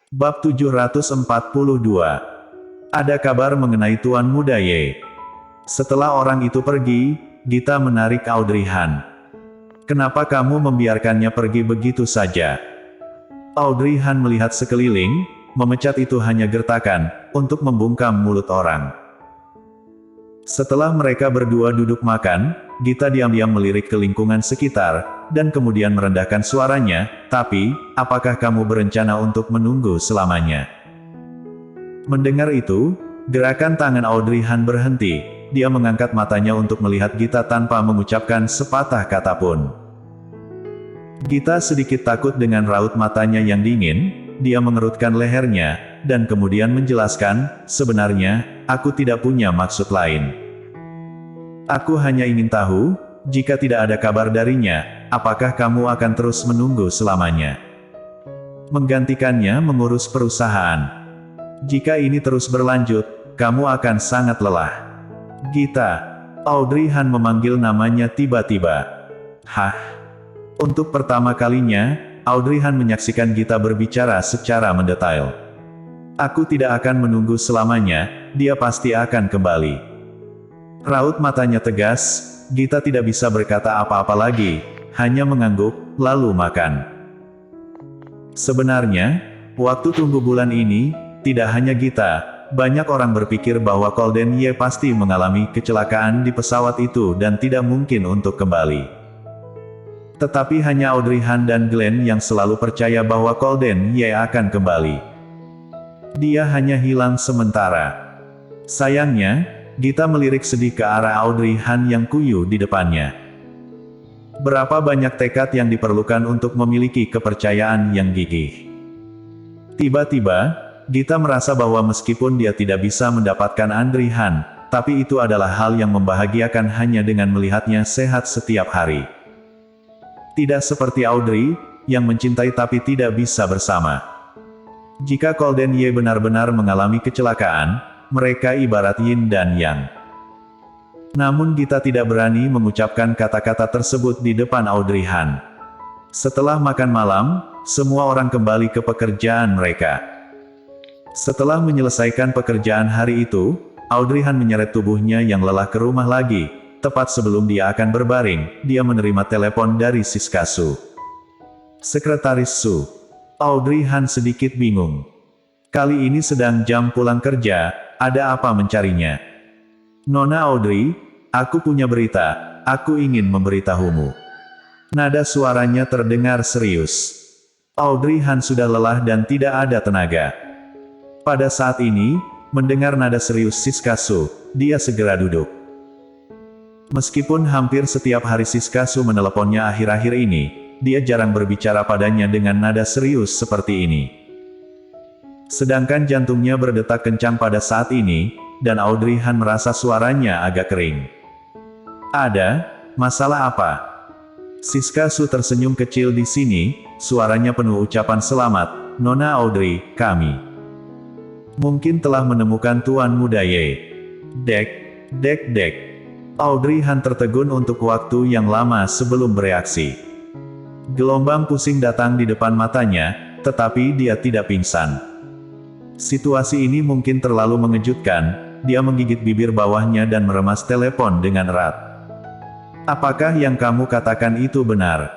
Bab 742. Ada kabar mengenai Tuan Muda Ye. Setelah orang itu pergi, Gita menarik Audrey Han. Kenapa kamu membiarkannya pergi begitu saja? Audrey Han melihat sekeliling, memecat itu hanya gertakan, untuk membungkam mulut orang. Setelah mereka berdua duduk makan, Gita diam-diam melirik ke lingkungan sekitar, dan kemudian merendahkan suaranya, tapi, apakah kamu berencana untuk menunggu selamanya? Mendengar itu, gerakan tangan Audrey Han berhenti, dia mengangkat matanya untuk melihat Gita tanpa mengucapkan sepatah kata pun. Gita sedikit takut dengan raut matanya yang dingin, dia mengerutkan lehernya, dan kemudian menjelaskan, sebenarnya, aku tidak punya maksud lain. Aku hanya ingin tahu, jika tidak ada kabar darinya, apakah kamu akan terus menunggu selamanya? Menggantikannya mengurus perusahaan. Jika ini terus berlanjut, kamu akan sangat lelah. Gita. Audrey Han memanggil namanya tiba-tiba. Hah? Untuk pertama kalinya, Audrey Han menyaksikan Gita berbicara secara mendetail. Aku tidak akan menunggu selamanya, dia pasti akan kembali. Raut matanya tegas, Gita tidak bisa berkata apa-apa lagi, hanya mengangguk, lalu makan. Sebenarnya, waktu tunggu bulan ini, tidak hanya Gita, banyak orang berpikir bahwa Golden Ye pasti mengalami kecelakaan di pesawat itu dan tidak mungkin untuk kembali. Tetapi hanya Audrey Han dan Glenn yang selalu percaya bahwa Golden Ye akan kembali. Dia hanya hilang sementara. Sayangnya, Gita melirik sedih ke arah Audrey Han yang kuyu di depannya. Berapa banyak tekad yang diperlukan untuk memiliki kepercayaan yang gigih. Tiba-tiba, Gita merasa bahwa meskipun dia tidak bisa mendapatkan Audrey Han, tapi itu adalah hal yang membahagiakan hanya dengan melihatnya sehat setiap hari. Tidak seperti Audrey, yang mencintai tapi tidak bisa bersama. Jika Golden Ye benar-benar mengalami kecelakaan, mereka ibarat yin dan yang. Namun Gita tidak berani mengucapkan kata-kata tersebut di depan Audrey Han. Setelah makan malam, semua orang kembali ke pekerjaan mereka. Setelah menyelesaikan pekerjaan hari itu, Audrey Han menyeret tubuhnya yang lelah ke rumah lagi. Tepat sebelum dia akan berbaring, dia menerima telepon dari Siska Su. Sekretaris Su. Audrey Han sedikit bingung. Kali ini sedang jam pulang kerja, ada apa mencarinya? Nona Audrey, aku punya berita, aku ingin memberitahumu. Nada suaranya terdengar serius. Audrey Han sudah lelah dan tidak ada tenaga. Pada saat ini, mendengar nada serius Siska Su, dia segera duduk. Meskipun hampir setiap hari Siska Su meneleponnya akhir-akhir ini, dia jarang berbicara padanya dengan nada serius seperti ini. Sedangkan jantungnya berdetak kencang pada saat ini, dan Audrey Han merasa suaranya agak kering. Ada masalah apa? Siska Su tersenyum kecil di sini, suaranya penuh ucapan selamat, Nona Audrey, kami mungkin telah menemukan Tuan Muda Ye. Dek. Audrey Han tertegun untuk waktu yang lama sebelum bereaksi. Gelombang pusing datang di depan matanya, tetapi dia tidak pingsan. Situasi ini mungkin terlalu mengejutkan, dia menggigit bibir bawahnya dan meremas telepon dengan erat. Apakah yang kamu katakan itu benar?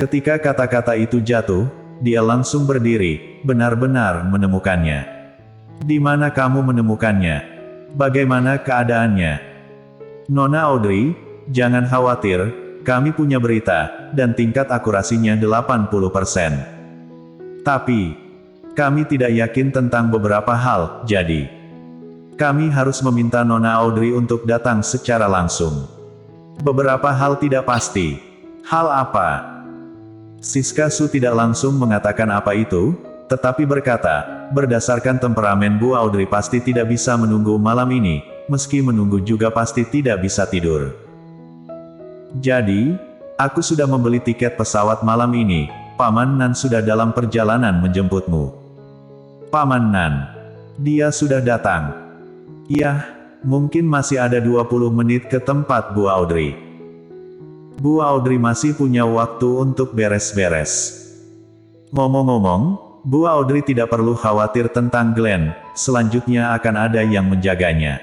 Ketika kata-kata itu jatuh, dia langsung berdiri, benar-benar menemukannya. Di mana kamu menemukannya? Bagaimana keadaannya? Nona Audrey, jangan khawatir, kami punya berita, dan tingkat akurasinya 80%. Tapi, kami tidak yakin tentang beberapa hal, jadi kami harus meminta Nona Audrey untuk datang secara langsung. Beberapa hal tidak pasti. Hal apa? Siska Su tidak langsung mengatakan apa itu, tetapi berkata, berdasarkan temperamen Bu Audrey pasti tidak bisa menunggu malam ini. Meski menunggu juga pasti tidak bisa tidur. Jadi, aku sudah membeli tiket pesawat malam ini, Paman Nan sudah dalam perjalanan menjemputmu. Paman Nan. Dia sudah datang. Yah, mungkin masih ada 20 menit ke tempat Bu Audrey. Bu Audrey masih punya waktu untuk beres-beres. Ngomong-ngomong, Bu Audrey tidak perlu khawatir tentang Glenn, selanjutnya akan ada yang menjaganya.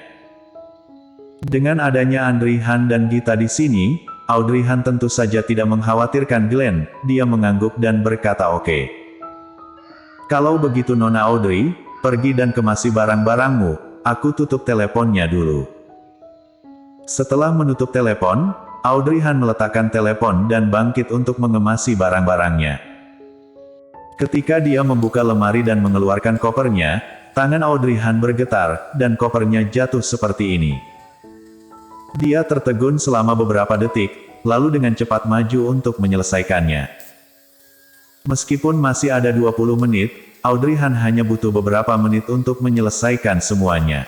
Dengan adanya Andri Han dan Gita di sini, Audrey Han tentu saja tidak mengkhawatirkan Glenn, dia mengangguk dan berkata oke. Kalau begitu Nona Audrey, pergi dan kemasi barang-barangmu, aku tutup teleponnya dulu. Setelah menutup telepon, Audrey Han meletakkan telepon dan bangkit untuk mengemasi barang-barangnya. Ketika dia membuka lemari dan mengeluarkan kopernya, tangan Audrey Han bergetar, dan kopernya jatuh seperti ini. Dia tertegun selama beberapa detik, lalu dengan cepat maju untuk menyelesaikannya. Meskipun masih ada 20 menit, Audrey Han hanya butuh beberapa menit untuk menyelesaikan semuanya.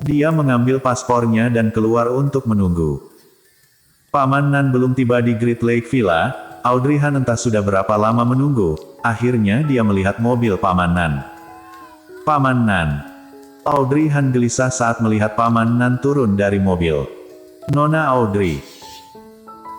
Dia mengambil paspornya dan keluar untuk menunggu. Paman Nan belum tiba di Great Lake Villa. Audrey Han entah sudah berapa lama menunggu, akhirnya dia melihat mobil Paman Nan. Paman Nan. Audrey Han gelisah saat melihat Paman Nan turun dari mobil. Nona Audrey.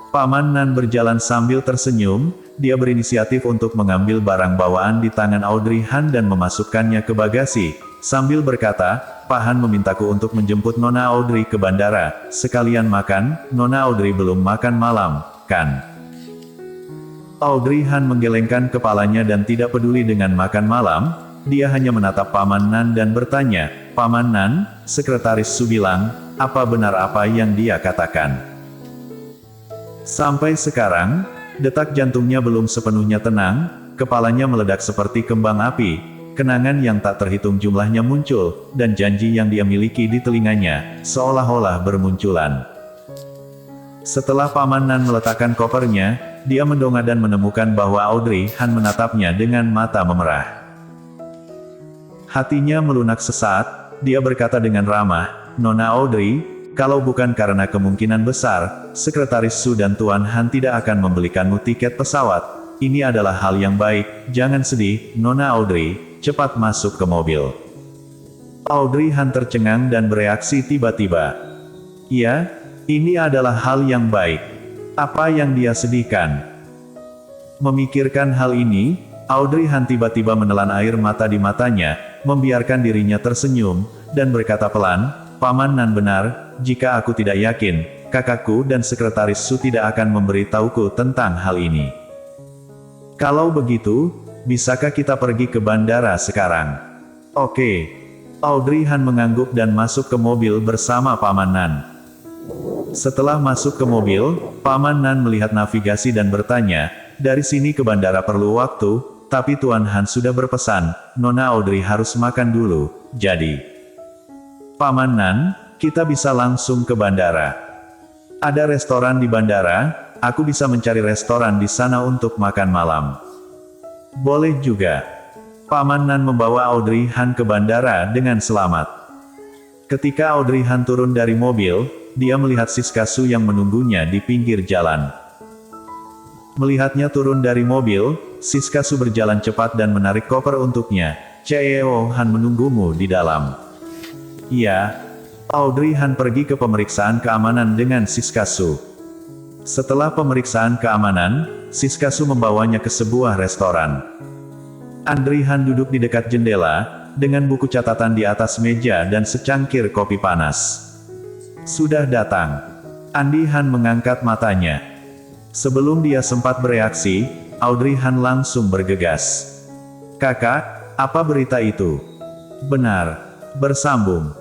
Paman Nan berjalan sambil tersenyum, dia berinisiatif untuk mengambil barang bawaan di tangan Audrey Han dan memasukkannya ke bagasi, sambil berkata, Pak Han memintaku untuk menjemput Nona Audrey ke bandara, sekalian makan, Nona Audrey belum makan malam, kan? Audrey Han menggelengkan kepalanya dan tidak peduli dengan makan malam, dia hanya menatap Paman Nan dan bertanya, Paman Nan, Sekretaris Su bilang, apa benar apa yang dia katakan? Sampai sekarang, detak jantungnya belum sepenuhnya tenang, kepalanya meledak seperti kembang api, kenangan yang tak terhitung jumlahnya muncul, dan janji yang dia miliki di telinganya, seolah-olah bermunculan. Setelah Paman Nan meletakkan kopernya, dia mendongak dan menemukan bahwa Audrey Han menatapnya dengan mata memerah. Hatinya melunak sesaat, dia berkata dengan ramah, Nona Audrey, kalau bukan karena kemungkinan besar, Sekretaris Su dan Tuan Han tidak akan membelikanmu tiket pesawat, ini adalah hal yang baik, jangan sedih, Nona Audrey, cepat masuk ke mobil. Audrey Han tercengang dan bereaksi tiba-tiba. Ya, ini adalah hal yang baik. Apa yang dia sedihkan? Memikirkan hal ini, Audrey Han tiba-tiba menelan air mata di matanya, membiarkan dirinya tersenyum, dan berkata pelan, Paman Nan benar, jika aku tidak yakin, kakakku dan Sekretaris Su tidak akan memberitahuku tentang hal ini. Kalau begitu, bisakah kita pergi ke bandara sekarang? Oke. Audrey Han mengangguk dan masuk ke mobil bersama Paman Nan. Setelah masuk ke mobil, Paman Nan melihat navigasi dan bertanya, dari sini ke bandara perlu waktu, tapi Tuan Han sudah berpesan, Nona Audrey harus makan dulu, jadi. Paman Nan, kita bisa langsung ke bandara. Ada restoran di bandara, aku bisa mencari restoran di sana untuk makan malam. Boleh juga. Paman Nan membawa Audrey Han ke bandara dengan selamat. Ketika Audrey Han turun dari mobil, dia melihat Siska Su yang menunggunya di pinggir jalan. Melihatnya turun dari mobil, Siska Su berjalan cepat dan menarik koper untuknya. Ceo Han menunggumu di dalam. Iya. Audrey Han pergi ke pemeriksaan keamanan dengan Siska Su. Setelah pemeriksaan keamanan, Siska Su membawanya ke sebuah restoran. Andri Han duduk di dekat jendela, dengan buku catatan di atas meja dan secangkir kopi panas. Sudah datang. Andi Han mengangkat matanya. Sebelum dia sempat bereaksi, Audrey Han langsung bergegas. Kakak, apa berita itu? Benar. Bersambung.